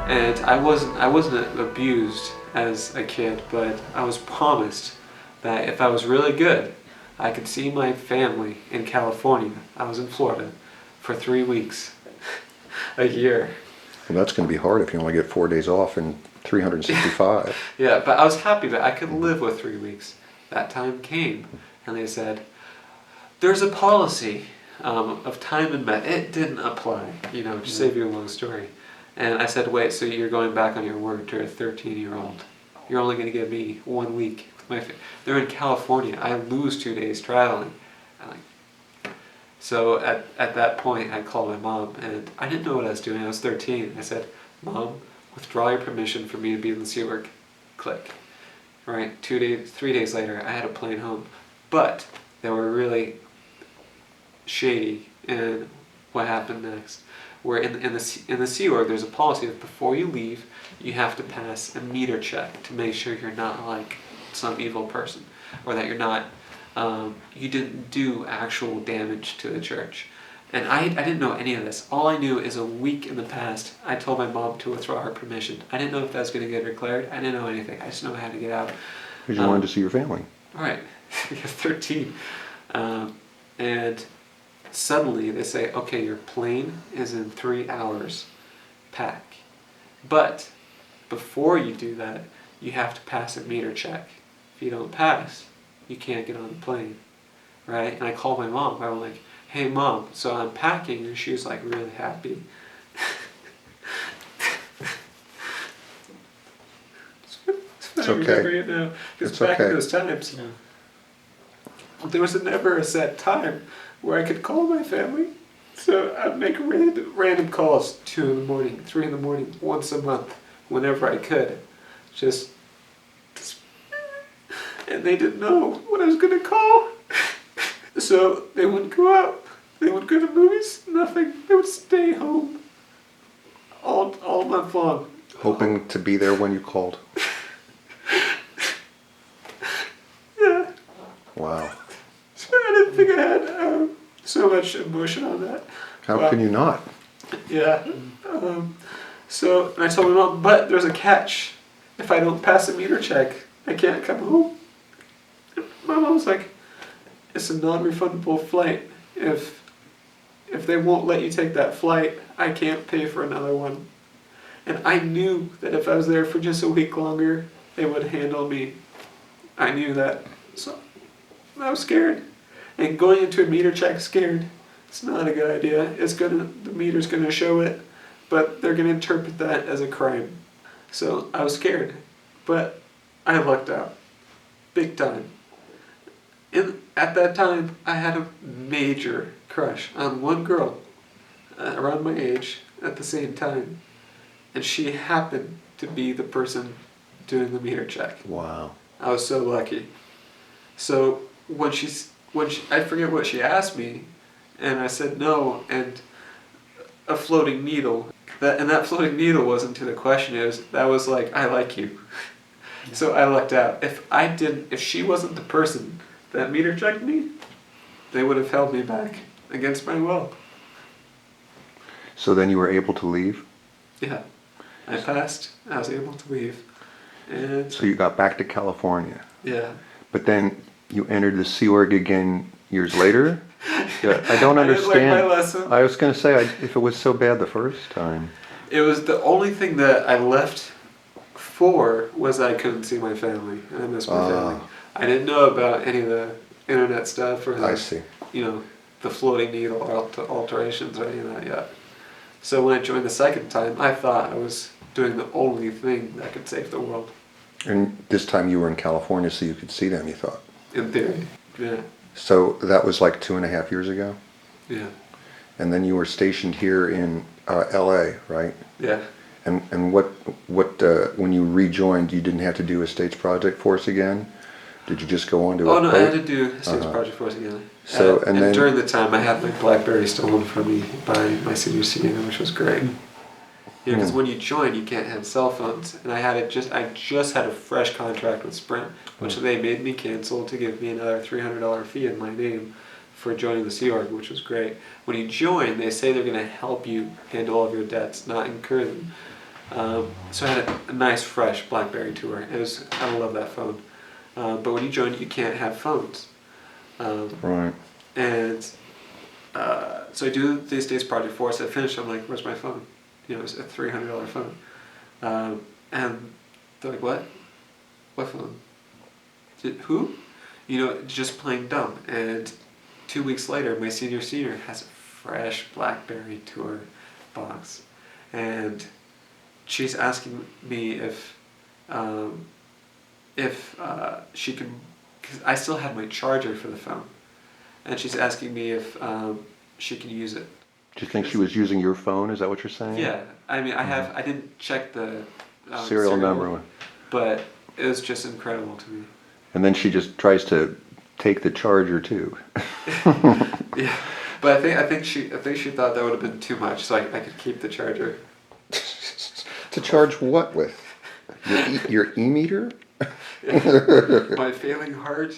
And I wasn't abused as a kid, but I was promised that if I was really good, I could see my family in California. I was in Florida for 3 weeks, a year. Well, that's going to be hard if you only get 4 days off in 365. Yeah, but I was happy that I could live with 3 weeks. That time came, and they said, there's a policy of time and met. It didn't apply, to save you a long story. And I said, wait, so you're going back on your word to a 13-year-old. You're only going to give me 1 week. They're in California. I lose 2 days traveling. So at that point, I called my mom, and I didn't know what I was doing. I was 13. I said, Mom, withdraw your permission for me to be in the Sea Org. Click. Right, 3 days later, I had a plane home. But they were really shady in what happened next. Where in the Sea Org, there's a policy that before you leave, you have to pass a meter check to make sure you're not like some evil person, or that you're not, you didn't do actual damage to the church. And I didn't know any of this. All I knew is a week in the past, I told my mom to withdraw her permission. I didn't know if that was going to get her cleared. I didn't know anything. I just know I had to get out. Because you wanted to see your family. Right. You're 13. And suddenly they say, okay, your plane is in 3 hours. Pack. But before you do that, you have to pass a meter check. If you don't pass, you can't get on the plane. Right? And I called my mom. I was like, hey Mom, so I'm packing, and she was like really happy. It's okay. It now, because back in those times, there was never a set time where I could call my family. So I'd make random calls, 2 in the morning, 3 in the morning, once a month, whenever I could. Just and they didn't know what I was going to call. So they wouldn't go out. They wouldn't go to movies, nothing. They would stay home all month long. Hoping to be there when you called. Yeah. Wow. So I didn't think I had so much emotion on that. How can you not? Yeah. So and I told my mom, but there's a catch. If I don't pass a meter check, I can't come home. And my mom was like, it's a non-refundable flight. If they won't let you take that flight, I can't pay for another one. And I knew that if I was there for just a week longer, they would handle me. I knew that. So I was scared. And going into a meter check scared, it's not a good idea. The meter's gonna show it, but they're gonna interpret that as a crime. So I was scared, but I lucked out. Big time. At that time, I had a major crush on one girl around my age at the same time. And she happened to be the person doing the meter check. Wow. I was so lucky. So when I forget what she asked me, and I said no, and a floating needle. That floating needle wasn't to the question. That was like, I like you. So I lucked out. If she wasn't the person that meter checked me, they would have held me back against my will. So then you were able to leave? Yeah. I passed. I was able to leave. And so you got back to California. Yeah. But then you entered the Sea Org again years later? Yeah, I don't understand. I didn't like my lesson. I was going to say, if it was so bad the first time. It was the only thing that I left for was I couldn't see my family. And I missed my family. I didn't know about any of the internet stuff or the floating needle alterations or any of that yet. So when I joined the second time, I thought I was doing the only thing that could save the world. And this time you were in California so you could see them, you thought? In theory, yeah. So that was like 2.5 years ago? Yeah. And then you were stationed here in LA, right? Yeah. And what when you rejoined, you didn't have to do a States Project Force again? Did you just go on to a boat? No, I had to do States Project Force again. So, and then during the time, I had my BlackBerry stolen from me by my senior senior, which was great. Yeah, because when you join, you can't have cell phones, and I just had a fresh contract with Sprint, which they made me cancel to give me another $300 fee in my name for joining the Sea Org, which was great. When you join, they say they're going to help you handle all of your debts, not incur them. So I had a nice, fresh BlackBerry tour. I love that phone. But when you join, you can't have phones. Right. And so I do the estates project for us. I finish. I'm like, "Where's my phone?" It's a $300 phone. And they're like, "What? What phone? Who?" Just playing dumb. And 2 weeks later, my senior has a fresh BlackBerry tour box, and she's asking me if she can, because I still had my charger for the phone, and she's asking me if she can use it. Do you think she was using your phone? Is that what you're saying? Yeah, I mean, I didn't check the serial number. but it was just incredible to me. And then she just tries to take the charger too. Yeah, but I think she thought that would have been too much, so I could keep the charger. To charge what with? Your e-meter? My failing heart.